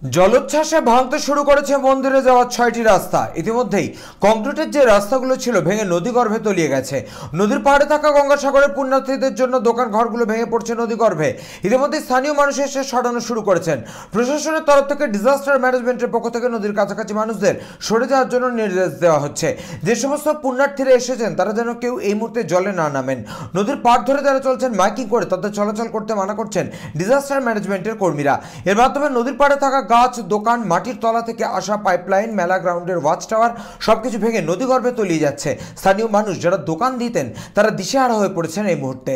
জলোচ্ছ্বাসে ভাঙতে শুরু করেছে মন্দিরে যাওয়ার ৬টি রাস্তা। ইতিমধ্যেই কংক্রিটের যে রাস্তাগুলো ছিল ভেঙে নদীগর্ভে তলিয়ে গেছে। নদীর পাড়ে থাকা গঙ্গাসাগরের পুণ্যার্থীদের জন্য দোকান ঘরগুলো ভেঙে পড়ছে নদীগর্ভে। ইতিমধ্যে স্থানীয় মানুষ এসে সরানো শুরু করেছেন। প্রশাসনের তরফ থেকে ডিজাস্টার ম্যানেজমেন্টের পক্ষ থেকে নদীর কাছাকাছি মানুষদের সরে যাওয়ার জন্য নির্দেশ দেওয়া হচ্ছে। যে সমস্ত পুণ্যার্থীরা এসেছেন তারা যেন কেউ এই মুহূর্তে জলে না নামেন। নদীর পাড় ধরে যারা চলছেন মাইকিং করে তাদের চলাচল করতে মানা করছেন ডিজাস্টার ম্যানেজমেন্টের কর্মীরা। এর মাধ্যমে নদীর পাড়ে থাকা গাছ, দোকান, মাটির তলা থেকে আসা পাইপলাইন, মেলা গ্রাউন্ডের ওয়াচ টাওয়ার সবকিছু ভেঙে নদীগর্ভে তলিয়ে যাচ্ছে। স্থানীয় মানুষ যারা দোকান দিতেন তারা দিশেহারা হয়ে পড়েছেন এই মুহূর্তে।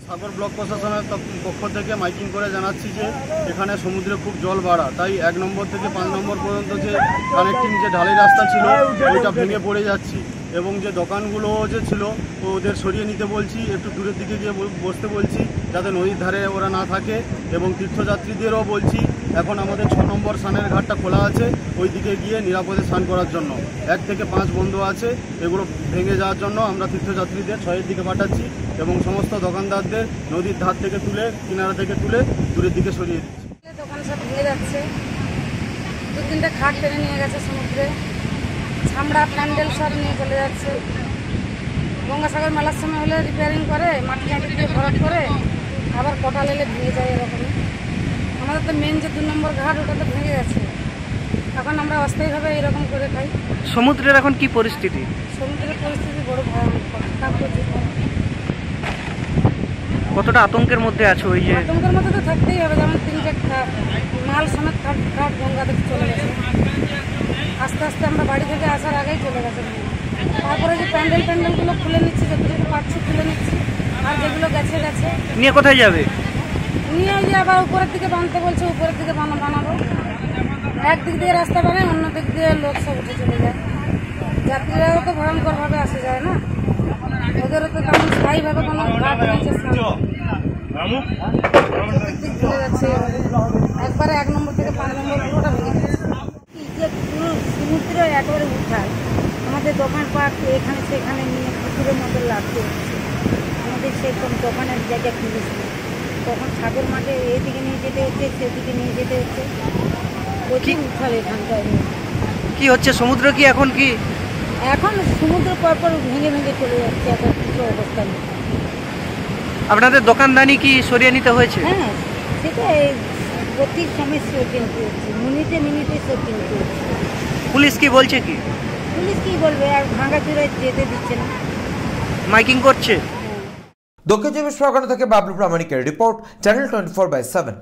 সাগর ব্লক প্রশাসনের পক্ষ থেকে মাইকিং করে জানাচ্ছি যে এখানে সমুদ্রে খুব জল বাড়া, তাই 1 নম্বর থেকে 5 নম্বর পর্যন্ত যে কানেক্টিং যে ঢালাই রাস্তা ছিল ওইটা ভেঙে পড়ে যাচ্ছে এবং যে দোকানগুলো যে ছিল ওদের সরিয়ে নিতে বলছি, একটু দূরের দিকে গিয়ে বসতে বলছি যাতে নদীর ধারে ওরা না থাকে। এবং তীর্থযাত্রীদেরও বলছি এখন আমাদের 6 নম্বর স্নানের ঘাটটা খোলা আছে, ওই দিকে গিয়ে নিরাপদে স্নান করার জন্য। 1 থেকে 5 বন্ধ আছে, এগুলো ভেঙে যাওয়ার জন্য আমরা তীর্থযাত্রীদের 6-এর দিকে পাঠাচ্ছি এবং সমস্ত দোকানদারদের নদীর ধার থেকে তুলে, কিনারা থেকে তুলে দূরের দিকে সরিয়ে দিচ্ছি। দোকান সব ভেঙে যাচ্ছে, 2-3টে খাট টেনে নিয়ে গেছে সমুদ্রে, ছামড়া প্যান্ডেল সব নিয়ে চলে যাচ্ছে। গঙ্গাসাগর মেলার সময় হলে রিপেয়ারিং করে, মাটি দিয়ে ভরাট করে, আবার কটাল এলে ভেঙে যায় এরকমই। আমাদের তো মেন যে 2 নম্বর ঘাট ওটা তো ভেঙে গেছে, এখন আমরা অস্থায়ীভাবে এরকম করে খাই। সমুদ্রের এখন কি পরিস্থিতি? সমুদ্রের পরিস্থিতি বড় ভয়ঙ্কর। কতটা আতঙ্কের মধ্যে আছে? ওই যে আতঙ্কের মধ্যে তো থাকতেই হবে, যেমন 3টে মাল সমেত খাট গঙ্গাতে চলে গেছে। আস্তে আস্তে আমরা বাড়ি থেকে আসার আগেই চলে গেছে। তারপরে যে প্যান্ডেলগুলো খুলে নিচ্ছি, যতটুকু পাচ্ছি খুলে নিচ্ছি, আর যেগুলো গেছে নিয়ে কোথায় যাবে? নিয়ে ওই যে আবার উপরের দিকে বানাতে বলছে, উপরের দিকে বানাবো। একদিক দিয়ে রাস্তা বানায়, অন্য দিক দিয়ে লোক সব উঠে চলে যায়। যাত্রীরাও তো ভয়ঙ্করভাবে আসে যায় না, ওদেরও তো তেমন স্থায়ীভাবে কোনো ঘাট নেই যে চলে যাচ্ছে। একবারে 1 নম্বর থেকে 5 নম্বর পুরোটা ভেঙে গেছে। পুরো সমুদ্রে একেবারে উঠায়, আমাদের দোকানপাট এখানে সেখানে নিয়ে পুকুরের মতো লাগতে হচ্ছে। আমাদের সেরকম দোকানের জায়গা খুলেছিল, তখন সাগর মাঠে এদিকে নিয়ে যেতে হচ্ছে, সেদিকে নিয়ে যেতে হচ্ছে, প্রচুর উঠাল এখানটায়। কি হচ্ছে সমুদ্র? কি এখন সমুদ্র পরপর ভেঙে ভেঙে চলে যাচ্ছে, এখন কিছু অবস্থা নেই। আপনাদের দোকানদানি কি সরিয়ে নিতে হয়েছে? হ্যাঁ, সেটা প্রতি সময় সরিয়ে নিতে হচ্ছে, মিনিটে সরিয়ে নিতে হচ্ছে। পুলিশ কি বলছে? পুলিশ কি বলবে, আর ভাঙাচুরায় যেতে দিচ্ছে না, মাইকিং করছে। দক্ষিণ চব্বিশ পরগনা থেকে বাবলু প্রামাণিকের রিপোর্ট, চ্যানেল 24/7।